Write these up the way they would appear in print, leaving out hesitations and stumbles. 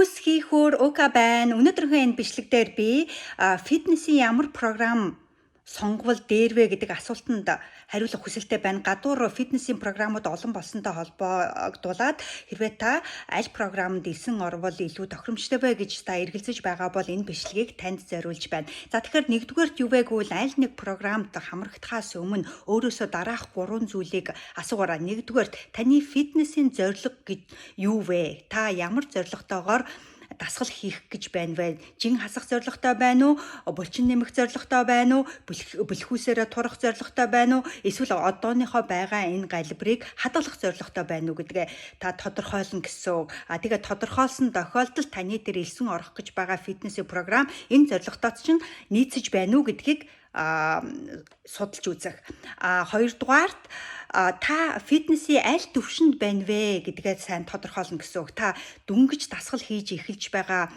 Хүсхийхүүр Ука байна. Өнөөдрийнхөө энэ бичлэг дээр би фитнесийн ямар програм сонгвол дээрвэ гэдэг асуултанд хариулах хүсэлтэй байна. Гадуур фитнесийн програмууд олон болсонтой холбоогдуулаад хэрвээ та аль програмд элсэн орвол илүү тохиромжтой вэ гэж та эргэлзэж байгаа бол энэ бичлэгийг танд зориулж байна. За тэгэхээр нэгдүгээрт юу вэ гэвэл аль нэг програмд хамрагдахаас өмнө өөрөөсөө дараах 3 зүйлийг асуугаарай. Нэгдүгээрт таны фитнесийн зорилго гэж юу вэ? Та ямар зорилготойгоор дасгал хийх гэж байна вэ? Жин хасах зорилготой байна уу? Булчин нэмэх зорилготой байна уу? Бэлхүүсээрээ турах зорилготой байна уу? Эсвэл одооныхоо байгаа энэ галбирыг хадгалах зорилготой байна уу гэдгээ та тодорхойлно гэсэн. Тэгээд тодорхойлсон тохиолдолд таны дээр элсэн орох гэж байгаа фитнесийн програм энэ зорилготойд чинь нийцэж байна уу гэдгийг судалж үзэх. Хоёрдугаарт та фитнесийн аль төвшөнд байна вэ гэдгээ сайн тодорхойлно гэсэн үг. Та дүнгиж дасгал хийж эхэлж байгаа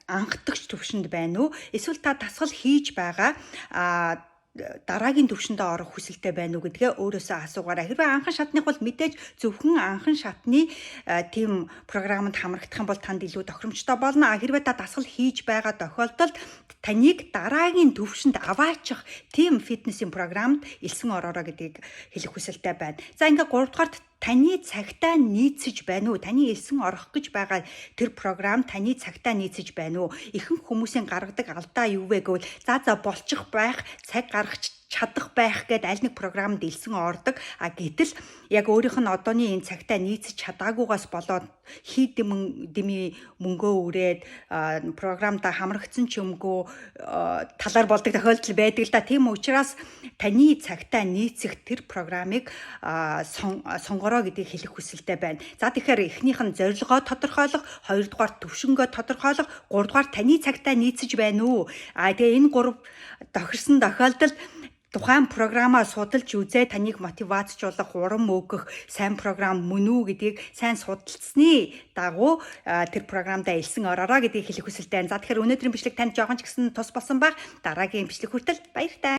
анхдагч төвшөнд байна уу? Эсвэл та дасгал хийж байгаа дараагийн төвшөндөө орох хүсэлтэй байна уу гэдгээ өөрөөсөө асуугаарай. Хэрвээ анхан шатных бол мэдээж зөвхөн анхан шатны тийм програмд хамрагдах юм бол танд илүү тохиромжтой болно. Хэрвээ та дасгал хийж байгаа тохиолдолд таныг дараагийн төвшөнд аваачих тийм фитнесийн програмд элсэн ороорой гэдгийг хэлэх хүсэлтэй байна. За ингээ 3 дугаарт таны цагтаа нийцэж байна уу? Таны элсэн орох гэж байгаа тэр програм таны цагтаа нийцэж байна уу? Ихэнх хүмүүсийн гаргадаг алдаа юу вэ гэвэл за болчих байх, цаг гаргах чадах байх гэд аль нэг програмд элсэн ордог. Гэтэл яг өөрийнх нь одооний энэ цагтаа нийцэж чадаагүйгаас болоод дими мөнгөө өрөөд програмда хамрагдсан ч юмгүй талаар болдог тохиолдол байдаг л да. Тийм учраас таны цагтаа нийцэх тэр програмыг сонгороо гэдгийг хэлэх хүсэлтэй байна. За тэгэхээр эхнийх нь зорилгоо тодорхойлох, хоёрдугаар төвшөнгөө тодорхойлох, гуравдугаар таны цагтаа нийцэж байна уу? Тэгээ энэ 3 тохирсон тохиолдолд тухайн програмаа судалж үзээ, таныг мотивацжуулах, урам өгөх сайн програм мөн үү гэдгийг сайн судалцсны дагуу тэр програмдаа элсэн ороорой гэдгийг хэлэх хүсэлтэй байна. За тэгэхээр өнөөдрийн бичлэг танд жоохон ч гэсэн тус болсон баг. Дараагийн бичлэг хүртэл баяртай.